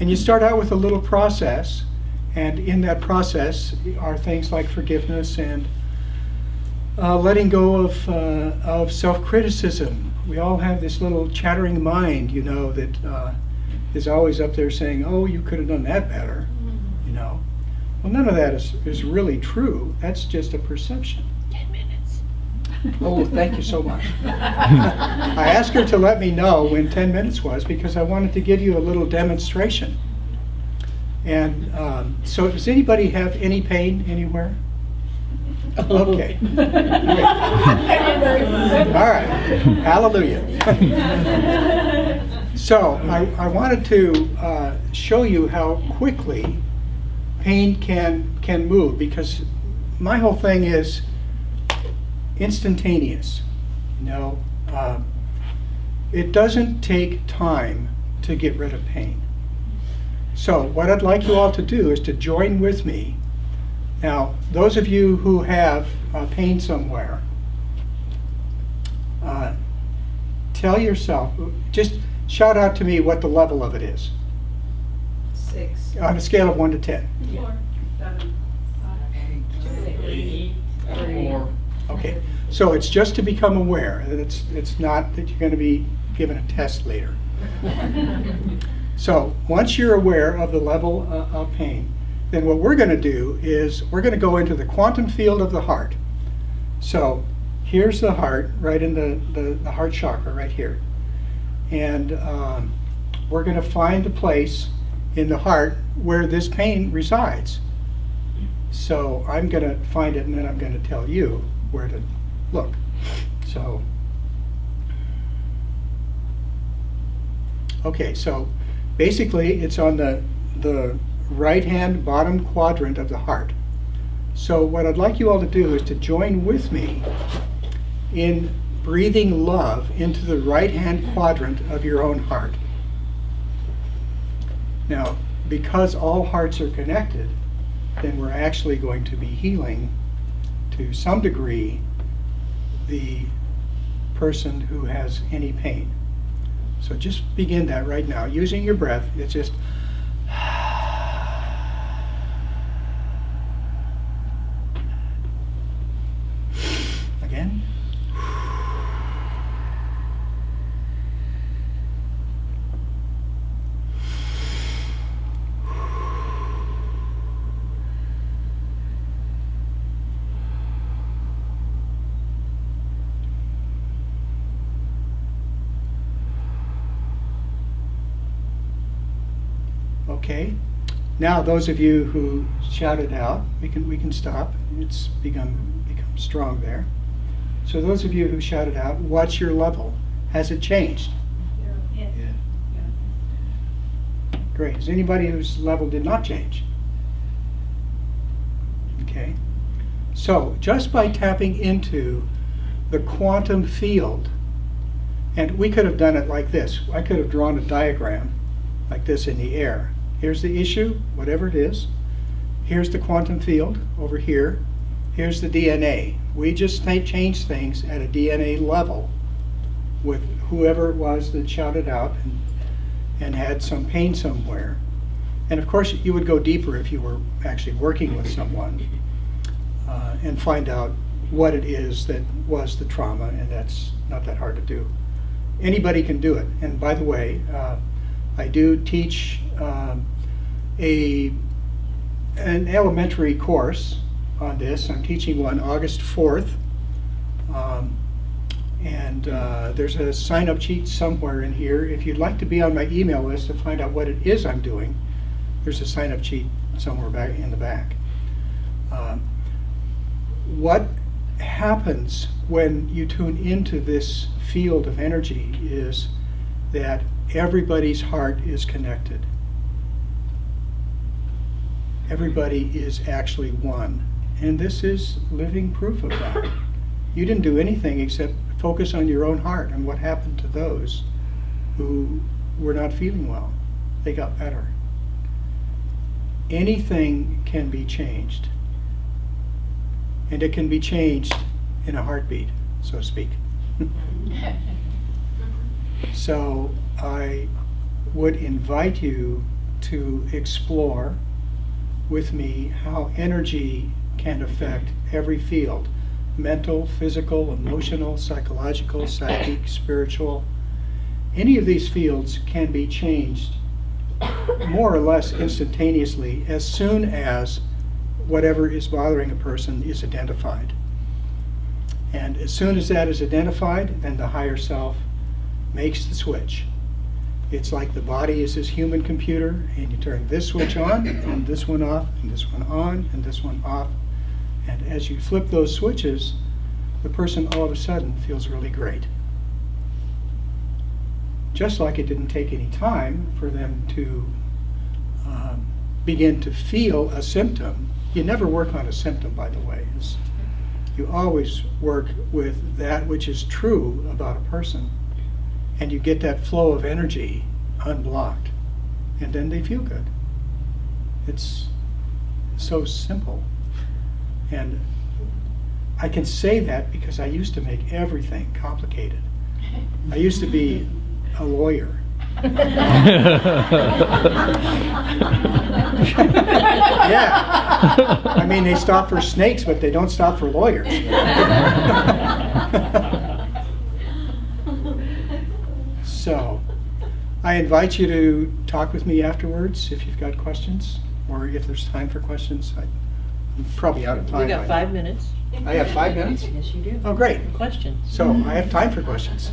And you start out with a little process, and in that process are things like forgiveness and letting go of self-criticism. We all have this little chattering mind, you know, that is always up there saying, oh, you could have done that better, you know. Well, none of that is really true. That's just a perception. 10 minutes. Oh, thank you so much. I asked her to let me know when 10 minutes was because I wanted to give you a little demonstration. And so does anybody have any pain anywhere? Okay. Great. All right. Hallelujah. So I wanted to show you how quickly pain can move, because my whole thing is instantaneous. You know, it doesn't take time to get rid of pain. So what I'd like you all to do is to join with me. Now, those of you who have pain somewhere, tell yourself, just shout out to me what the level of it is. 6. On a scale of 1 to 10. 4. 7. 5. 8. 4. Okay, so it's just to become aware. It's not that you're going to be given a test later. So once you're aware of the level of pain, then what we're going to do is we're going to go into the quantum field of the heart. So here's the heart, right in the heart chakra right here. And we're going to find the place in the heart where this pain resides. So I'm going to find it, and then I'm going to tell you where to look. So, okay, so basically it's on the right-hand bottom quadrant of the heart. So what I'd like you all to do is to join with me in breathing love into the right-hand quadrant of your own heart. Now, because all hearts are connected, then we're actually going to be healing to some degree the person who has any pain. So just begin that right now using your breath. It's just again. Okay. Now, those of you who shouted out, we can stop. It's become strong there. So those of you who shouted out, what's your level? Has it changed? Yes. Great. Is anybody whose level did not change? Okay. So just by tapping into the quantum field, and we could have done it like this. I could have drawn a diagram like this in the air. Here's the issue, whatever it is. Here's the quantum field over here. Here's the DNA. We just change things at a DNA level with whoever it was that shouted out and had some pain somewhere. And of course, you would go deeper if you were actually working with someone and find out what it is that was the trauma, and that's not that hard to do. Anybody can do it. And by the way, I do teach an elementary course on this. I'm teaching one August 4th. There's a sign-up sheet somewhere in here. If you'd like to be on my email list to find out what it is I'm doing, there's a sign-up sheet somewhere back in the back. What happens when you tune into this field of energy is that everybody's heart is connected. Everybody is actually one. And this is living proof of that. You didn't do anything except focus on your own heart and what happened to those who were not feeling well. They got better. Anything can be changed. And it can be changed in a heartbeat, so to speak. So I would invite you to explore with me how energy can affect every field: mental, physical, emotional, psychological, psychic, spiritual. Any of these fields can be changed more or less instantaneously as soon as whatever is bothering a person is identified. And as soon as that is identified, then the higher self makes the switch. It's like the body is this human computer, and you turn this switch on, and this one off, and this one on, and this one off. And as you flip those switches, the person all of a sudden feels really great. Just like it didn't take any time for them to begin to feel a symptom. You never work on a symptom, by the way. You always work with that which is true about a person, and you get that flow of energy unblocked, and then they feel good. It's so simple. And I can say that because I used to make everything complicated. I used to be a lawyer. Yeah. I mean, they stop for snakes, but they don't stop for lawyers. So, I invite you to talk with me afterwards if you've got questions, or if there's time for questions. I'm probably out of time. We got right 5 now. minutes. I have 5 minutes? Yes, you do. Oh, great. Questions. So I have time for questions.